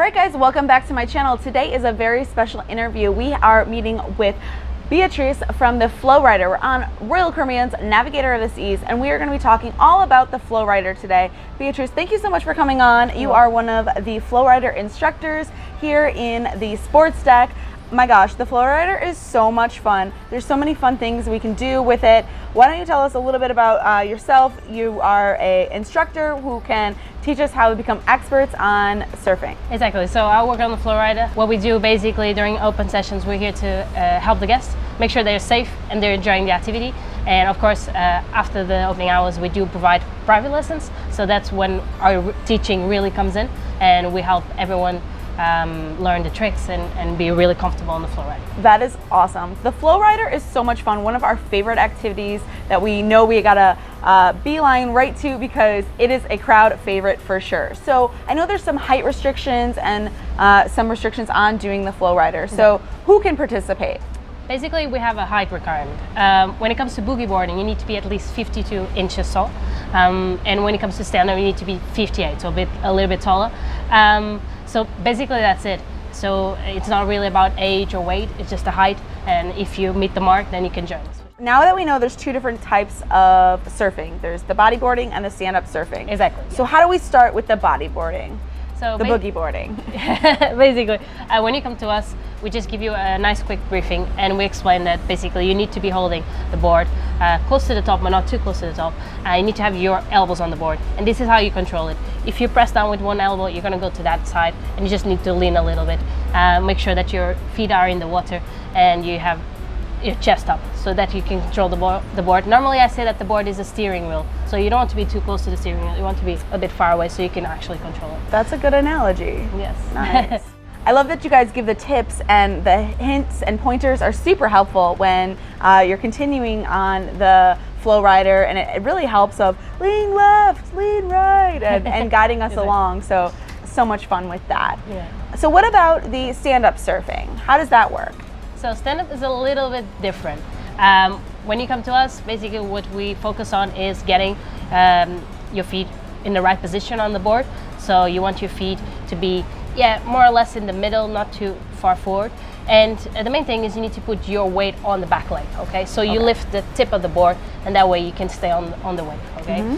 Alright guys, welcome back to my channel. Today is a very special interview. We are meeting with Beatrice from the FlowRider. We're on Royal Caribbean's Navigator of the Seas, and we are going to be talking all about the FlowRider today. Beatrice, thank you so much for coming on. You are one of the FlowRider instructors here in the sports deck. My gosh, the FlowRider is so much fun. There's so many fun things we can do with it. Why don't you tell us a little bit about yourself? You are an instructor who can teach us how to become experts on surfing. Exactly. So I work on the FlowRider. What we do basically during open sessions, we're here to help the guests, make sure they're safe and they're enjoying the activity. And of course, after the opening hours, we do provide private lessons. So that's when our teaching really comes in, and we help everyone learn the tricks and be really comfortable on the FlowRider. That is awesome. The FlowRider is so much fun. One of our favorite activities that we know we gotta beeline right to because it is a crowd favorite for sure. So I know there's some height restrictions and some restrictions on doing the FlowRider. So who can participate? Basically, we have a height requirement. When it comes to boogie boarding, you need to be at least 52 inches tall. And when it comes to stand-up, you need to be 58, so a little bit taller. So basically that's it. So it's not really about age or weight, it's just the height. And if you meet the mark, then you can join us. Now that we know there's two different types of surfing, there's the bodyboarding and the stand-up surfing. Exactly. So how do we start with the bodyboarding? So the boogie boarding. Basically, when you come to us, we just give you a nice quick briefing, and we explain that basically you need to be holding the board close to the top, but not too close to the top. You need to have your elbows on the board, and this is how you control it. If you press down with one elbow, you're going to go to that side, and you just need to lean a little bit. Make sure that your feet are in the water, and you have your chest up so that you can control the board. Normally I say that the board is a steering wheel, so you don't want to be too close to the steering wheel. You want to be a bit far away so you can actually control it. That's a good analogy. Yes. Nice. I love that you guys give the tips, and the hints and pointers are super helpful when you're continuing on the FlowRider, and it really helps of lean left, lean right, and guiding us along. So much fun with that. Yeah. So what about the stand-up surfing? How does that work? So stand-up is a little bit different. When you come to us, basically what we focus on is getting your feet in the right position on the board. So you want your feet to be more or less in the middle, not too far forward. And the main thing is you need to put your weight on the back leg, okay? So you lift the tip of the board, and that way you can stay on the weight, okay?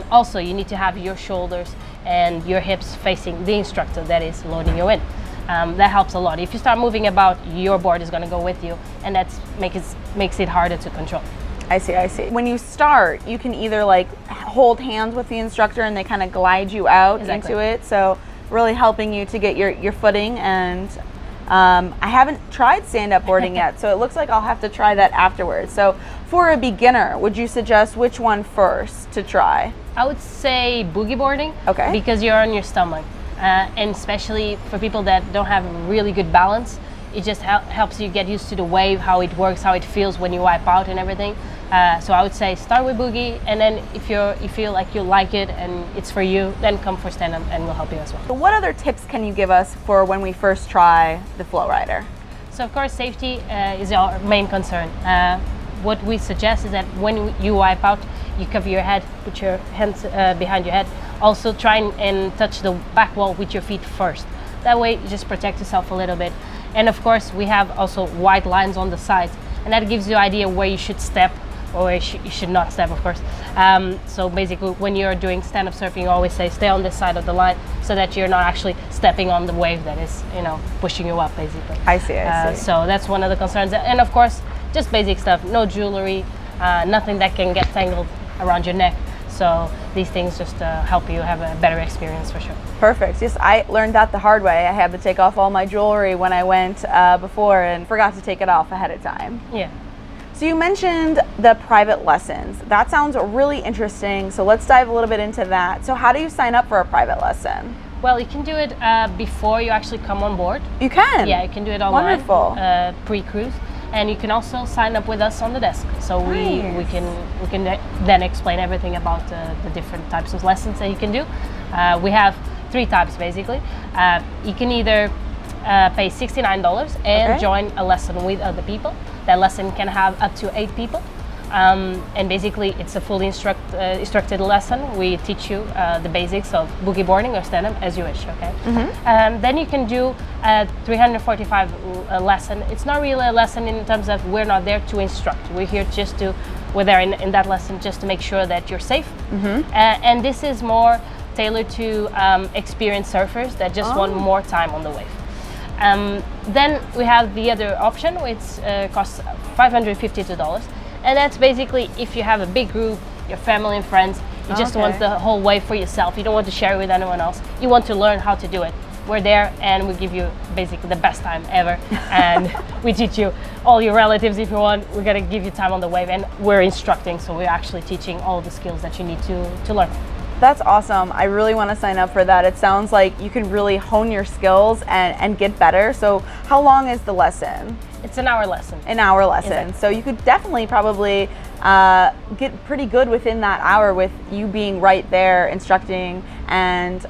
Also, you need to have your shoulders and your hips facing the instructor that is loading you in. That helps a lot. If you start moving about, your board is going to go with you, and that makes it harder to control. I see. When you start, you can either like hold hands with the instructor and they kind of glide you out into it. So really helping you to get your footing. And I haven't tried stand-up boarding yet, so it looks like I'll have to try that afterwards. So for a beginner, would you suggest which one first to try? I would say boogie boarding, because you're on your stomach. And especially for people that don't have really good balance, it just helps you get used to the wave, how it works, how it feels when you wipe out and everything. So I would say start with boogie, and then if you feel like you like it and it's for you, then come for stand-up and we'll help you as well. So what other tips can you give us for when we first try the FlowRider? So of course safety is our main concern. What we suggest is that when you wipe out, you cover your head, put your hands behind your head. Also try and touch the back wall with your feet first. That way you just protect yourself a little bit. And of course we have also white lines on the sides, and that gives you an idea where you should step or where you should not step, of course. So basically when you're doing stand-up surfing, you always say stay on this side of the line so that you're not actually stepping on the wave that is, pushing you up basically. I see. So that's one of the concerns. And of course, just basic stuff, no jewelry, nothing that can get tangled around your neck. So these things just help you have a better experience for sure. Perfect. Yes, I learned that the hard way. I had to take off all my jewelry when I went before and forgot to take it off ahead of time. Yeah. So you mentioned the private lessons. That sounds really interesting. So let's dive a little bit into that. So how do you sign up for a private lesson? Well, you can do it before you actually come on board. You can? Yeah, you can do it online. Wonderful. Pre-cruise. And you can also sign up with us on the desk. So we can then explain everything about the different types of lessons that you can do. We have 3 types basically. You can either pay $69 and join a lesson with other people. That lesson can have up to 8 people. And basically it's a fully instructed lesson. We teach you the basics of boogie boarding or stand-up as you wish, okay? Then you can do a 345 lesson. It's not really a lesson in terms of we're not there to instruct. We're there in that lesson just to make sure that you're safe. And this is more tailored to experienced surfers that just want more time on the wave. Then we have the other option, which costs $552. And that's basically if you have a big group, your family and friends, you just want the whole wave for yourself. You don't want to share it with anyone else. You want to learn how to do it. We're there and we give you basically the best time ever. And we teach you all your relatives if you want. We're gonna give you time on the wave, and we're instructing, so we're actually teaching all the skills that you need to learn. That's awesome. I really want to sign up for that. It sounds like you can really hone your skills and get better. So how long is the lesson? It's an hour lesson. An hour lesson. Exactly. So you could definitely probably get pretty good within that hour with you being right there instructing and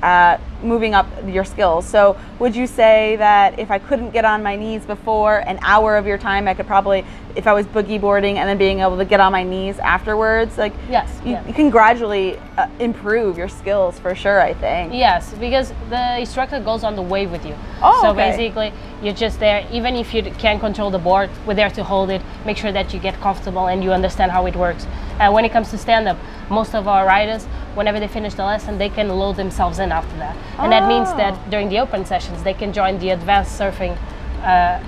moving up your skills. So would you say that if I couldn't get on my knees before an hour of your time, I could probably, if I was boogie boarding and then being able to get on my knees afterwards, like Yes, you can gradually improve your skills for sure, I think. Yes, because the instructor goes on the wave with you. Oh, so okay. basically, you're just there. Even if you can't control the board, we're there to hold it, make sure that you get comfortable and you understand how it works. When it comes to stand-up, most of our riders, whenever they finish the lesson, they can load themselves in after that. And that means that during the open sessions, they can join the advanced surfing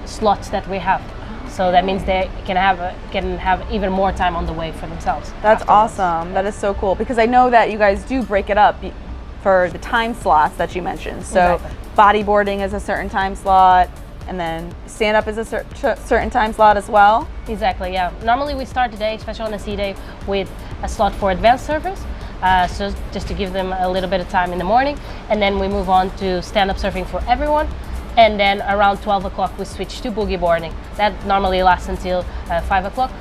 slots that we have. So that means they can have even more time on the wave for themselves. That's afterwards. awesome. That is so cool, because I know that you guys do break it up for the time slots that you mentioned. So Exactly. bodyboarding is a certain time slot, and then stand up is a certain time slot as well. Exactly, yeah. Normally we start the day, especially on a sea day, with a slot for advanced surfers. So just to give them a little bit of time in the morning, and then we move on to stand-up surfing for everyone. And then around 12 o'clock we switch to boogie boarding. That normally lasts until 5 o'clock.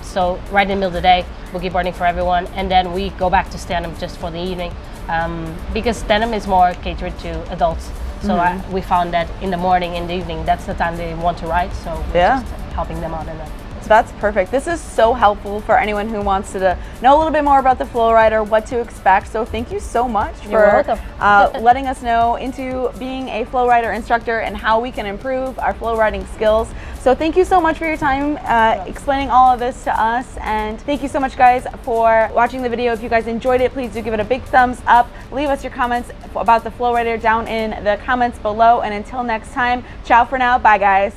So right in the middle of the day, boogie boarding for everyone, and then we go back to stand-up just for the evening, because stand-up is more catered to adults. So we found that in the morning, in the evening, that's the time they want to ride. So we're just helping them out in that. That's perfect. This is so helpful for anyone who wants to know a little bit more about the FlowRider, what to expect. So thank you so much You're for letting us know into being a FlowRider instructor and how we can improve our flow riding skills. So thank you so much for your time explaining all of this to us. And thank you so much, guys, for watching the video. If you guys enjoyed it, please do give it a big thumbs up. Leave us your comments about the FlowRider down in the comments below. And until next time, ciao for now. Bye, guys.